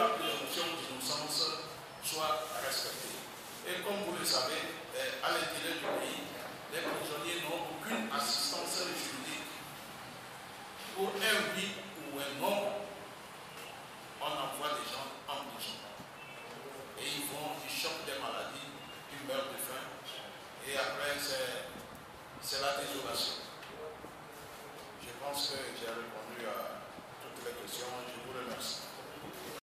la présomption d'innocence soit respectée. Et comme vous le savez, à l'intérieur du pays, les prisonniers n'ont aucune assistance juridique. Pour un oui ou un non, on envoie des gens en prison. Et ils chopent des maladies, ils meurent de faim. Et après, c'est la désolation. Je pense que j'ai répondu à toutes les questions. Je vous remercie.